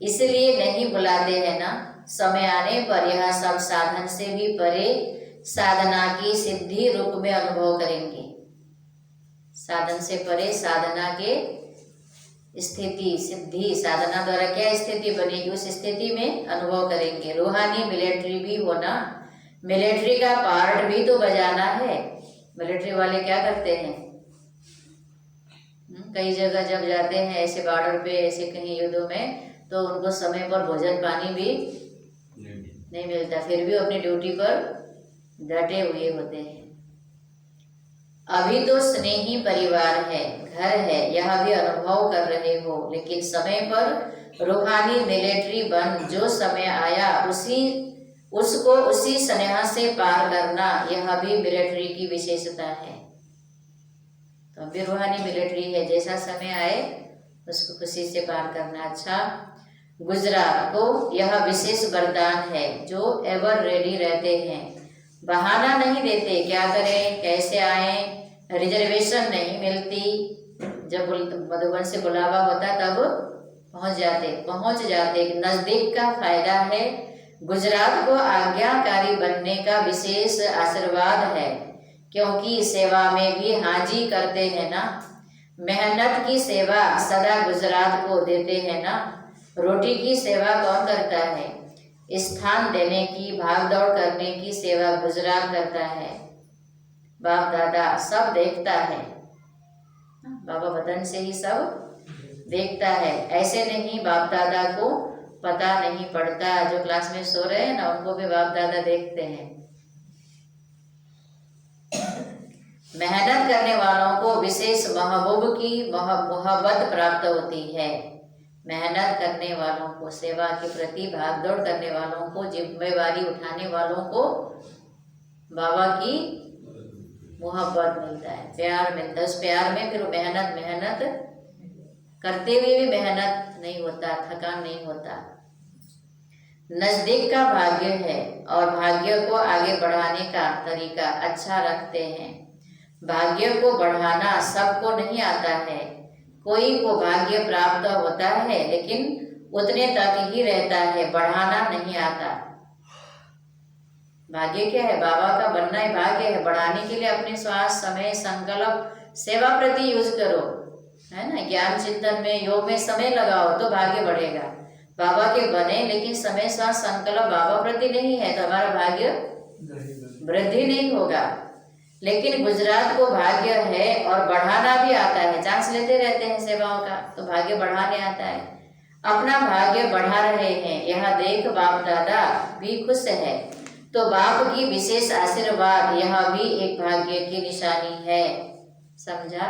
इसलिए नहीं बुलाते हैं ना। समय आने पर यह सब साधन से भी परे साधना की सिद्धि रूप में अनुभव करेंगे। साधन से परे साधना के स्थिति, सिद्धि, साधना द्वारा क्या स्थिति बनेगी, उस स्थिति में अनुभव करेंगे। रूहानी मिलिट्री भी होना, मिलिट्री का पार्ट भी तो बजाना है। मिलिट्री वाले क्या करते हैं, कई जगह जब जाते हैं ऐसे बॉर्डर पे, ऐसे कहीं युद्धों में, तो उनको समय पर भोजन पानी भी नहीं मिलता, फिर भी अपनी ड्यूटी पर डटे हुए होते हैं। अभी तो स्नेही परिवार है, घर है, यह भी अनुभव कर रहे हो, लेकिन समय पर रूहानी मिलिट्री बन जो समय आया उसको उसी स्नेह से पार करना, यह भी मिलिट्री की विशेषता है। तो अभी रूहानी मिलिट्री है, जैसा समय आए उसको खुशी से पार करना। अच्छा, गुजरात को यह विशेष वरदान है जो एवर रेडी रहते हैं, बहाना नहीं देते, क्या करें कैसे आए, रिजर्वेशन नहीं मिलती। जब मधुबन से बुलावा होता तब पहुंच जाते। नजदीक का फायदा है, गुजरात को आज्ञाकारी बनने का विशेष आशीर्वाद है, क्योंकि सेवा में भी हाजी करते हैं ना। मेहनत की सेवा सदा गुजरात को देते हैं ना। रोटी की सेवा कौन करता है, स्थान देने की, भागदौड़ करने की सेवा गुजरात करता है। बाप दादा सब देखता है, बाबा वतन से ही सब देखता है। ऐसे नहीं बाप दादा को पता नहीं पड़ता, जो क्लास में सो रहे हैं ना उनको भी बाप दादा देखते हैं। मेहनत करने वालों को विशेष महबूब की मोहब्बत प्राप्त होती है। मेहनत करने वालों को, सेवा के प्रति भागदौड़ करने वालों को, जिम्मेवारी उठाने वालों को बाबा की मोहब्बत मिलता है, प्यार मिलता है। उस प्यार में फिर मेहनत करते हुए भी मेहनत नहीं होता, थकान नहीं होता। नजदीक का भाग्य है और भाग्य को आगे बढ़ाने का तरीका अच्छा रखते हैं। भाग्य को बढ़ाना सबको नहीं आता है, कोई को भाग्य प्राप्त होता है लेकिन उतने तक ही रहता है, बढ़ाना नहीं आता। भाग्य क्या है, बाबा का बनना ही भाग्य है। बढ़ाने के लिए अपने श्वास, समय, संकल्प, सेवा प्रति यूज करो, है ना। ज्ञान चिंतन में, योग में समय लगाओ तो भाग्य बढ़ेगा। बाबा के बने लेकिन समय, श्वास, संकल्प बाबा प्रति नहीं है तो हमारा भाग्य वृद्धि नहीं होगा। लेकिन गुजरात को भाग्य है और बढ़ाना भी आता है, चांस लेते रहते हैं सेवाओं का, तो भाग्य बढ़ाने आता है। अपना भाग्य बढ़ा रहे हैं, यह देख बाप दादा भी खुश है, तो बाप की विशेष आशीर्वाद यह भी एक भाग्य की निशानी है। समझा।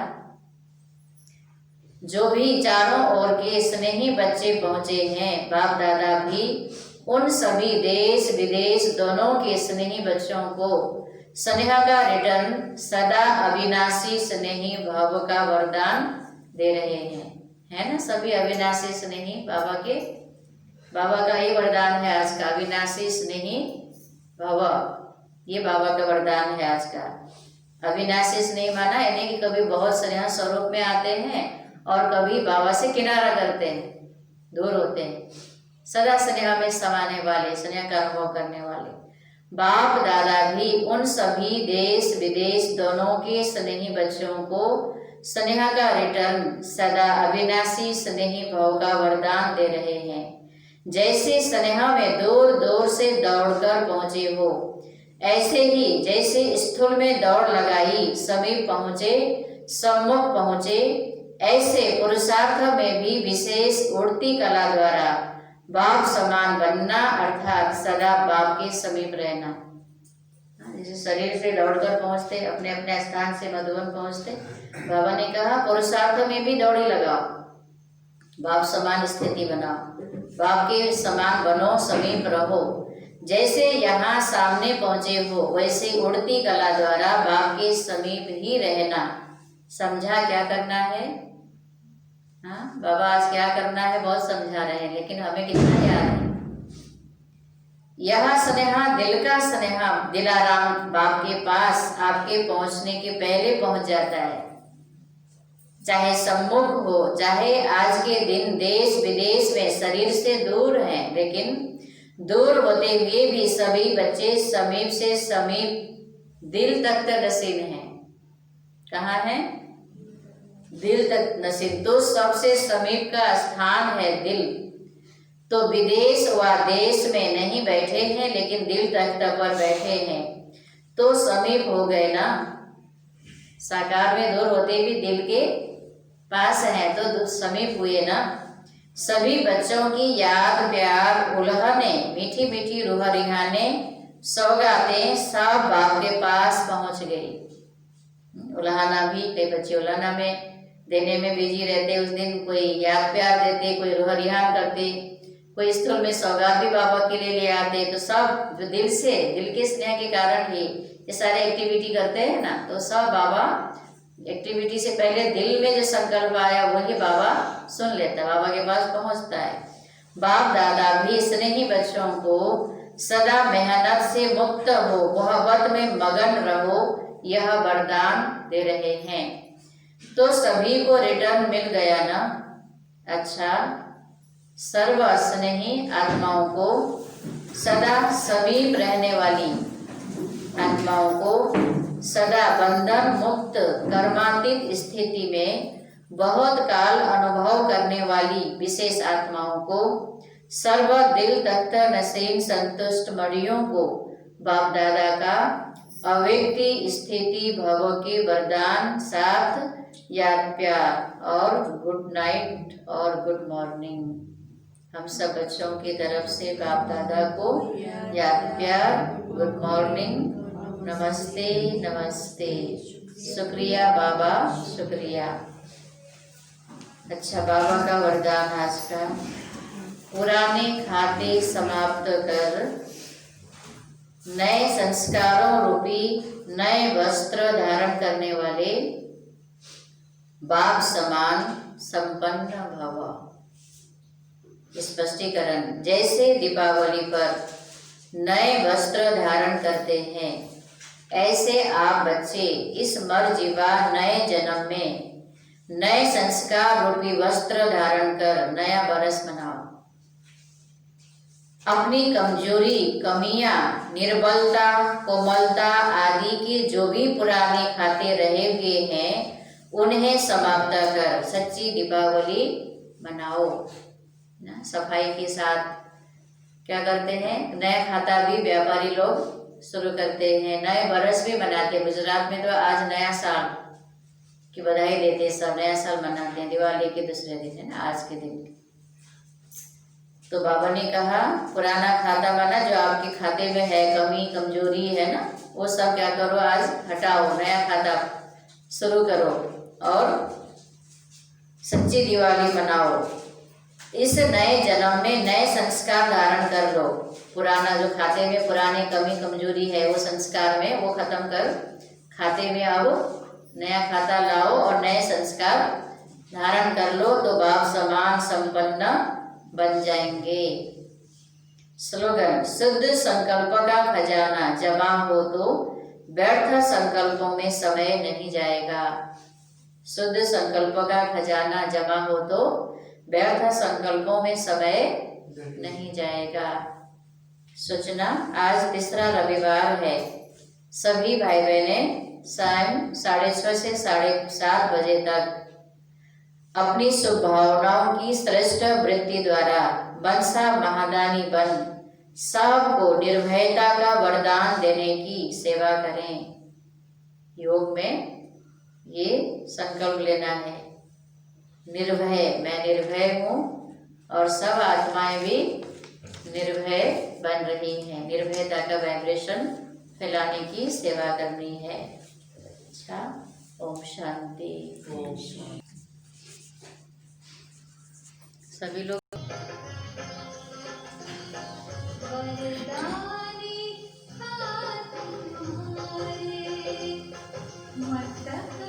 जो भी चारों ओर के स्नेही बच्चे पहुंचे हैं, बाप दादा भी उन सभी देश विदेश दोनों के स्नेही बच्चों को स्नेह का रिटर्न, सदा अविनाशी स्नेही भाव का वरदान दे रहे हैं, है ना। सभी अविनाशी स्नेही बाबा का ये वरदान है आज का, अविनाशी स्नेही भाव, ये बाबा का वरदान है आज का। अविनाशी स्नेही माना यानी कि कभी बहुत स्नेह स्वरूप में आते हैं और कभी बाबा से किनारा करते हैं, दूर होते हैं। सदा स्नेह में समाने वाले, स्नेह का अनुभव करने वाले बाप दादा भी उन सभी देश विदेश दोनों के स्नेही बच्चों को स्नेह का रिटर्न, सदा अविनाशी स्नेही भाव का वरदान दे रहे हैं। जैसे स्नेह में दूर दूर से दौड़कर पहुंचे हो, ऐसे ही जैसे स्थूल में दौड़ लगाई समीप पहुंचे, सम्मुख पहुंचे, ऐसे पुरुषार्थ में भी विशेष उड़ती कला द्वारा बाप समान बनना, अर्थात सदा बाप के समीप रहना। जैसे शरीर से दौड़कर पहुंचते, अपने अपने स्थान से मधुबन पहुंचते, बाबा ने कहा पुरुषार्थ में भी दौड़ी लगाओ, बाप समान स्थिति बनाओ, बाप के समान बनो, समीप रहो। जैसे यहाँ सामने पहुंचे हो, वैसे उड़ती कला द्वारा बाप के समीप ही रहना। समझा क्या करना है? हाँ, बाबा आज क्या करना है बहुत समझा रहे हैं, लेकिन हमें कितना याद है। यह स्नेहा दिल का स्नेहा दिलाराम बाप के पास आपके पहुंचने के पहले पहुंच जाता है। चाहे सम्मुख हो, चाहे आज के दिन देश विदेश में शरीर से दूर हैं, लेकिन दूर होते हुए भी सभी बच्चे समीप से समीप दिल तक नसीब हैं। कहाँ है? दिल तक नसीब। तो सबसे समीप का स्थान है दिल। तो विदेश व देश में नहीं बैठे हैं, लेकिन दिल तख्त पर बैठे हैं, तो समीप हो गए ना। साकार में दूर होते भी दिल के पास हैं, तो समीप हुए ना। सभी बच्चों की याद प्यार उल्हने मीठी मीठी रूह रिहाने सौगातें सब बाप के पास पहुंच गई। उल्हाना भी, कई बच्चे उल्हाना में देने में बिजी रहते, उस दिन कोई याद प्यार देते, कोई रूह रिहान करते, कोई स्थूल में सौगात भी बाबा के लिए ले आते। तो सब जो दिल से, दिल के स्नेह के कारण ही ये सारे एक्टिविटी करते हैं ना, तो सब बाबा एक्टिविटी से पहले दिल में जो संकल्प आया वही बाबा सुन लेता है, बाबा के पास पहुंचता है। बाप दादा भी स्नेही बच्चों को सदा मेहनत से मुक्त हो, मोहब्बत में मगन रहो, यह वरदान दे रहे हैं। तो सभी को रिटर्न मिल गया ना। अच्छा, सर्व स्नेही आत्माओं को, सदा समीप रहने वाली आत्माओं को, सदा बंधन मुक्त कर्मातीत स्थिति में बहुत काल अनुभव करने वाली विशेष आत्माओं को, सर्व दिल तख्त नसीम संतुष्ट मणियों को बाप दादा का अव्यक्ति स्थिति भव के वरदान साथ याद प्यार और गुड नाइट और गुड मॉर्निंग। हम सब बच्चों की तरफ से बाप दादा को याद प्यार, गुड मॉर्निंग, नमस्ते नमस्ते, शुक्रिया बाबा, शुक्रिया। अच्छा, बाबा का वरदान आज का, पुराने खाते समाप्त कर नए संस्कारों रूपी नए वस्त्र धारण करने वाले बाप समान संपन्न भव। स्पष्टीकरण, जैसे दीपावली पर नए वस्त्र धारण करते हैं, ऐसे आप बच्चे इस मर्जीवा नए जन्म में नए संस्कार रूपी वस्त्र धारण कर नया बरस मनाओ। अपनी कमजोरी, कमियां, निर्बलता, कोमलता आदि के जो भी पुराने खाते रहे हुए हैं, उन्हें समाप्त कर सच्ची दीपावली मनाओ ना। सफाई के साथ क्या करते हैं, नया खाता भी व्यापारी लोग शुरू करते हैं, नए बरस भी मनाते हैं। गुजरात में तो आज नया साल की बधाई देते हैं, सब नया साल मनाते हैं, दिवाली के दूसरे दिन है ना, आज के दिन। तो बाबा ने कहा पुराना खाता माना जो आपके खाते में है, कमी कमजोरी है ना, वो सब क्या करो, आज हटाओ, नया खाता शुरू करो और सच्ची दिवाली मनाओ। इस नए जन्म में नए संस्कार धारण कर लो। पुराना जो खाते में पुरानी कमी कमजोरी है, वो संस्कार में वो खत्म कर खाते में आओ, नया खाता लाओ और नए संस्कार धारण कर लो, तो बाप समान संपन्न बन जाएंगे। स्लोगन, शुद्ध संकल्प का खजाना जमा हो तो व्यर्थ संकल्पों में समय नहीं जाएगा। शुद्ध संकल्प का खजाना जमा हो तो व्यर्थ संकल्पों में समय नहीं जाएगा। सूचना, आज तीसरा रविवार है। सभी भाई बहनें शाम 6:30 से 7:30 बजे तक अपनी शुभ भावनाओं की श्रेष्ठ वृत्ति द्वारा मनसा महादानी बन सबको निर्भयता का वरदान देने की सेवा करें। योग में ये संकल्प लेना है, निर्भय, मैं निर्भय हूँ और सब आत्माएं भी निर्भय बन रही हैं। निर्भयता का वाइब्रेशन फैलाने की सेवा करनी है। अच्छा, ओम शांति। सभी लोग मत्तः